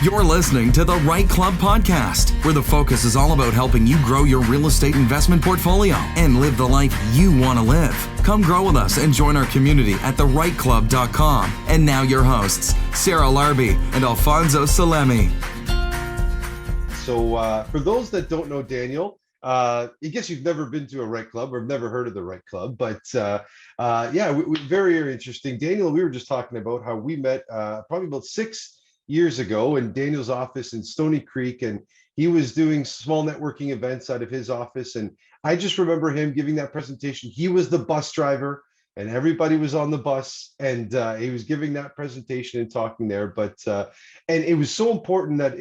You're listening to the REITE Club podcast, where the focus is all about helping you grow your real estate investment portfolio and live the life you want to live. Come grow with us and join our community at thereiteclub.com. And now your hosts, Sarah Larby and Alfonso Salemi. So for those that don't know Daniel, I guess you've never been to a REITE Club or never heard of the REITE Club, but very, very interesting. Daniel, we were just talking about how we met probably about 6 years ago in Daniel's office in Stony Creek, and he was doing small networking events out of his office. And I just remember him giving that presentation. He was the bus driver and everybody was on the bus, and he was giving that presentation and talking there. But and it was so important that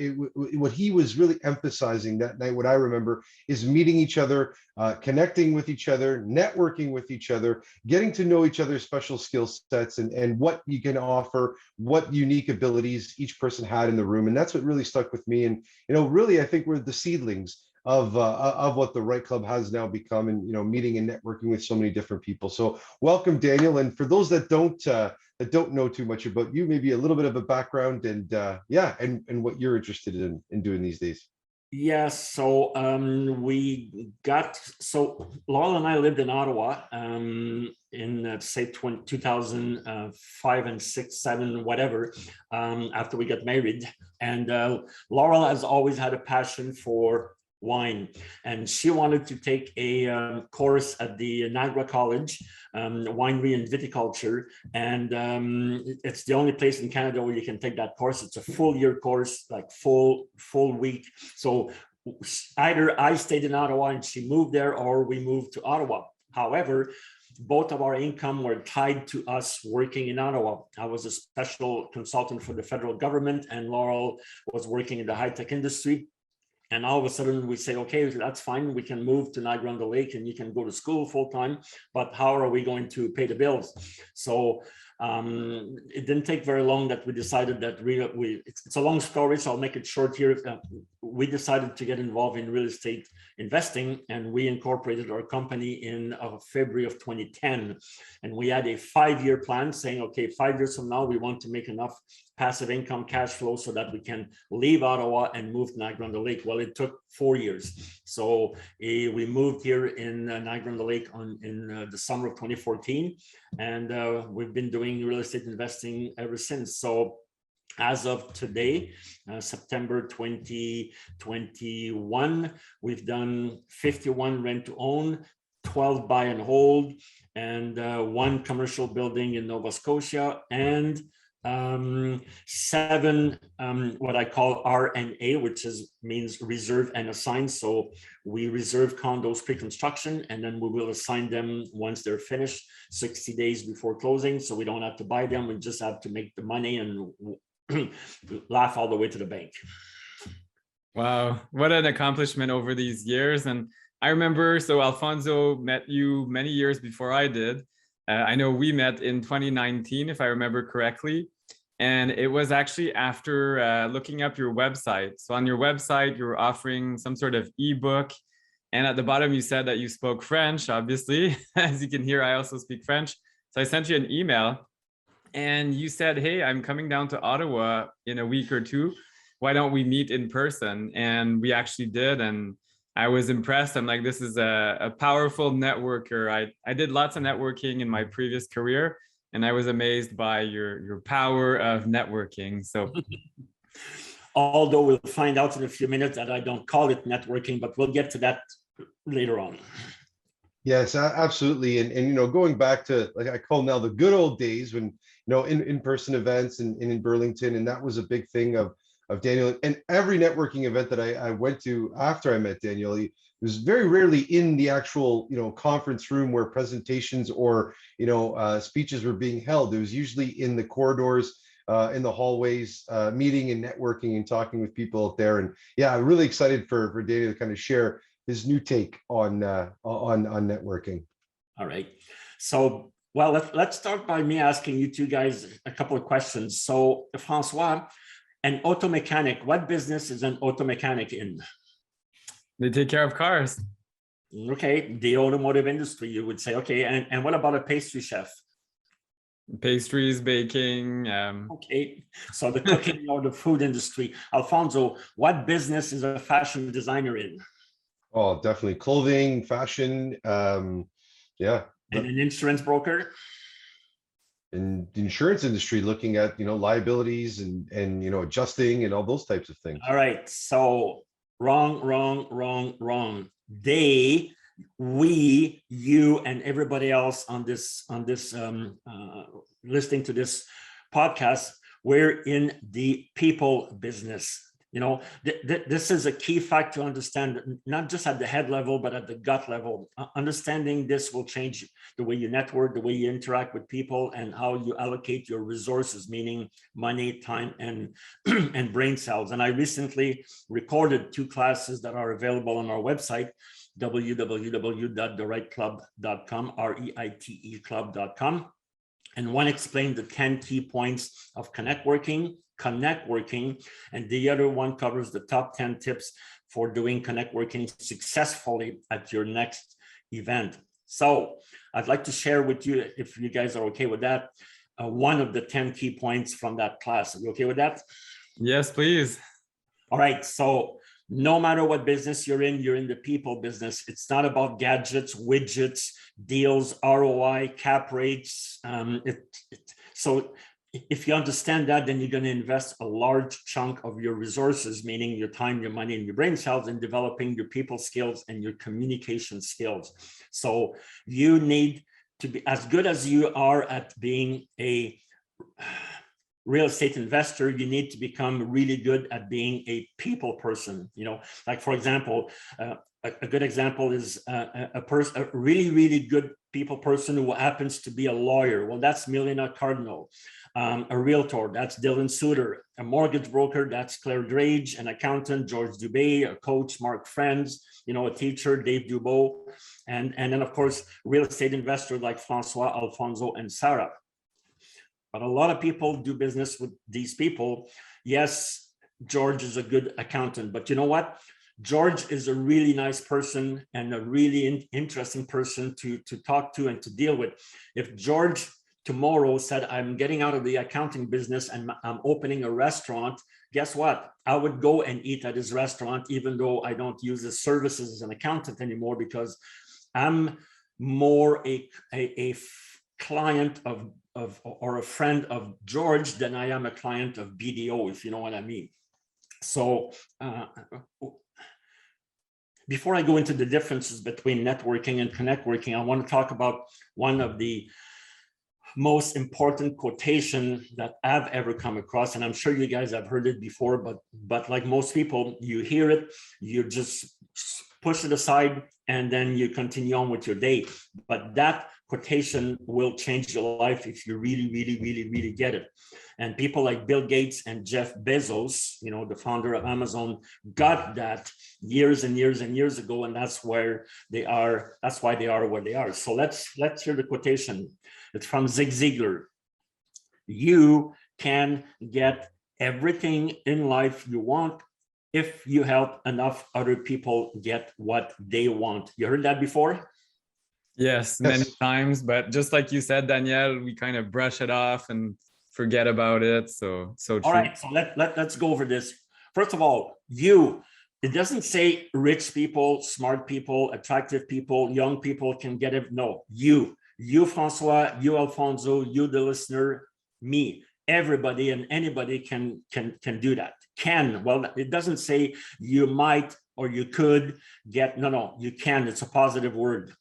what he was really emphasizing that night, what I remember, is meeting each other, connecting with each other, networking with each other, getting to know each other's special skill sets and what you can offer, what unique abilities each person had in the room. And that's what really stuck with me. And really, I think we're the seedlings of what the REITE Club has now become, and meeting and networking with so many different people. So welcome, Daniel. And for those that don't know too much about you, maybe a little bit of a background and what you're interested in doing these days. Yes, so Laurel and I lived in Ottawa in say 2005 and 6, 7, whatever, after we got married. And Laurel has always had a passion for wine, and she wanted to take a course at the Niagara College, winery and viticulture, and it's the only place in Canada where you can take that course. It's a full year course, like full week. So either I stayed in Ottawa and she moved there, or we moved to Ottawa. However, both of our income were tied to us working in Ottawa. I was a special consultant for the federal government, and Laurel was working in the high-tech industry. And all of a sudden we say, okay, that's fine. We can move to Niagara-on-the-Lake and you can go to school full time, but how are we going to pay the bills? So it didn't take very long that we decided that it's a long story, so I'll make it short here. We decided to get involved in real estate investing, and we incorporated our company in February of 2010. And we had a 5-year plan saying, okay, 5 years from now, we want to make enough passive income cash flow so that we can leave Ottawa and move to Niagara-on-the-Lake. Well, it took 4 years. So we moved here in Niagara-on-the-Lake in the summer of 2014. And we've been doing real estate investing ever since. So as of today, September 2021, we've done 51 rent to own, 12 buy and hold, and 1 commercial building in Nova Scotia, and 7 what I call RNA, which means reserve and assign. So we reserve condos pre-construction, and then we will assign them once they're finished, 60 days before closing. So we don't have to buy them. We just have to make the money and laugh all the way to the bank. Wow, what an accomplishment over these years. And I remember, so Alfonso met you many years before I did. I know we met in 2019, if I remember correctly. And it was actually after looking up your website. So on your website, you were offering some sort of ebook. And at the bottom, you said that you spoke French, obviously. As you can hear, I also speak French. So I sent you an email and you said, hey, I'm coming down to Ottawa in a week or 2. Why don't we meet in person? And we actually did. And I was impressed. I'm like, this is a powerful networker. I did lots of networking in my previous career, and I was amazed by your power of networking. So, although we'll find out in a few minutes that I don't call it networking, but we'll get to that later on. Yes, absolutely. And going back to, like I call now, the good old days when in-person events and in Burlington, and that was a big thing of Daniel. And every networking event that I went to after I met Daniel, he was very rarely in the actual conference room where presentations or speeches were being held. It was usually in the corridors, in the hallways, meeting and networking and talking with people out there. And yeah, I'm really excited for Daniel to kind of share his new take on networking. All right. So, well, let's start by me asking you two guys a couple of questions. So, Francois, an auto mechanic, what business is an auto mechanic in? They take care of cars. Okay, the automotive industry, you would say. Okay, and what about a pastry chef? Pastries, baking. Okay, so the cooking or the food industry. Alfonso, what business is a fashion designer in? Oh, definitely clothing, fashion. Yeah, And an insurance broker? in the insurance industry, looking at liabilities and adjusting and all those types of things. All right, so wrong. They, we, you, and everybody else on this listening to this podcast, we're in the people business. This is a key fact to understand, not just at the head level, but at the gut level. Understanding this will change the way you network, the way you interact with people, and how you allocate your resources, meaning money, time, and and brain cells. And I recently recorded 2 classes that are available on our website, www.thereiteclub.com, REITE club.com. And one explained the 10 key points of Connectworking, and the other one covers the top 10 tips for doing Connectworking successfully at your next event. So I'd like to share with you, if you guys are okay with that, one of the 10 key points from that class. Are you okay with that? Yes, please. All right, so no matter what business you're in the people business. It's not about gadgets, widgets, deals, ROI, cap rates. So if you understand that, then you're going to invest a large chunk of your resources, meaning your time, your money, and your brain cells, in developing your people skills and your communication skills. So you need to be as good as you are at being a real estate investor. You need to become really good at being a people person. Like, for example, a good example is a really good people person who happens to be a lawyer. Well, that's Milena Cardinal. A realtor, that's Dylan Suter. A mortgage broker, that's Claire Drage. An accountant, George Dubé. A coach, Mark Friends. A teacher, Dave Dubois. And then, of course, real estate investor like Francois, Alfonso, and Sarah. But a lot of people do business with these people. Yes, George is a good accountant, but you know what? George is a really nice person and a really interesting person to talk to and to deal with. If George tomorrow said, I'm getting out of the accounting business and I'm opening a restaurant, guess what? I would go and eat at his restaurant, even though I don't use his services as an accountant anymore, because I'm more a client of or a friend of George than I am a client of BDO, if you know what I mean. So before I go into the differences between networking and Connectworking, I want to talk about one of the most important quotation that I've ever come across, and I'm sure you guys have heard it before, but like most people, you hear it, you just push it aside, and then you continue on with your day. But that quotation will change your life if you really get it. And people like Bill Gates and Jeff Bezos, the founder of Amazon, got that years and years ago, and that's where they are. That's why they are where they are. So let's hear the quotation. It's from Zig Ziglar. You can get everything in life you want if you help enough other people get what they want. You heard that before? Yes, many times, but just like you said, Danielle, we kind of brush it off and forget about it. So true. All right, so let's go over this. First of all, it doesn't say rich people, smart people, attractive people, young people can get it. No, you Francois, you Alfonso, you the listener, me, everybody and anybody can do that. Well, it doesn't say you might or you could get. No, you can. It's a positive word.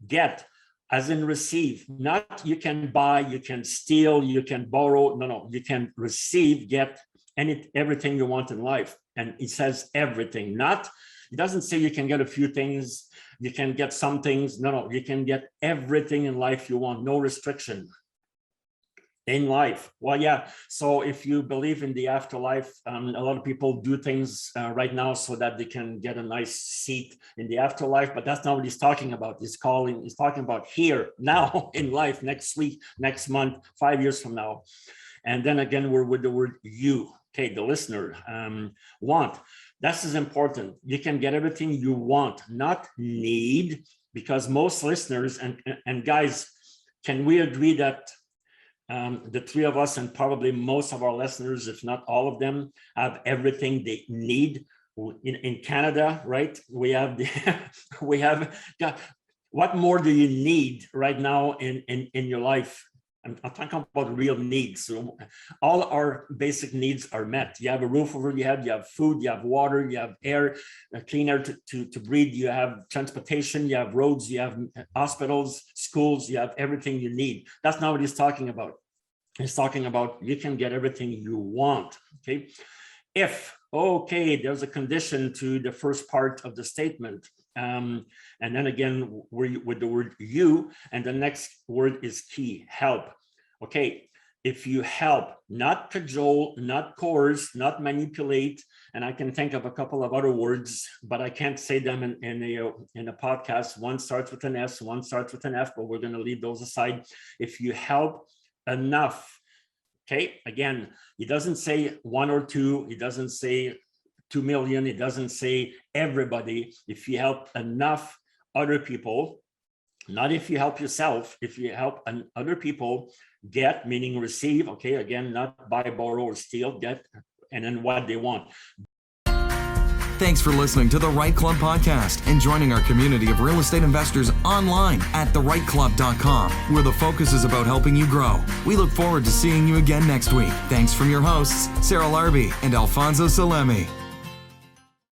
Get, as in receive, not you can buy, you can steal, you can borrow. No, you can receive, get everything you want in life. And it says everything, it doesn't say you can get a few things, you can get some things. No, you can get everything in life you want, no restriction in life. Well, yeah, so if you believe in the afterlife, a lot of people do things right now so that they can get a nice seat in the afterlife, but that's not what he's talking about. He's talking about here, now, in life, next week, next month, 5 years from now. And then again, we're with the word you, okay, the listener. Want, this is important. You can get everything you want, not need, because most listeners, and guys, can we agree that The three of us, and probably most of our listeners, if not all of them, have everything they need. In Canada, right? We have what more do you need right now in your life? I'm talking about real needs. So all our basic needs are met. You have a roof over your head, you have food, you have water, you have air, clean air to breathe, you have transportation, you have roads, you have hospitals, schools, you have everything you need. That's not what he's talking about. He's talking about you can get everything you want, okay? If, okay, there's a condition to the first part of the statement. And then again, with the word you, and the next word is key, help. Okay, if you help, not cajole, not coerce, not manipulate, and I can think of a couple of other words, but I can't say them in a podcast. One starts with an S, one starts with an F, but we're going to leave those aside. If you help enough, okay, again, he doesn't say one or two, he doesn't say 2 million, it doesn't say everybody. If you help enough other people, not if you help yourself, if you help other people get, meaning receive, okay, again, not buy, borrow, or steal, get, and then what they want. Thanks for listening to the REITE Club podcast and joining our community of real estate investors online at thereiteclub.com, where the focus is about helping you grow. We look forward to seeing you again next week. Thanks from your hosts, Sarah Larby and Alfonso Salemi.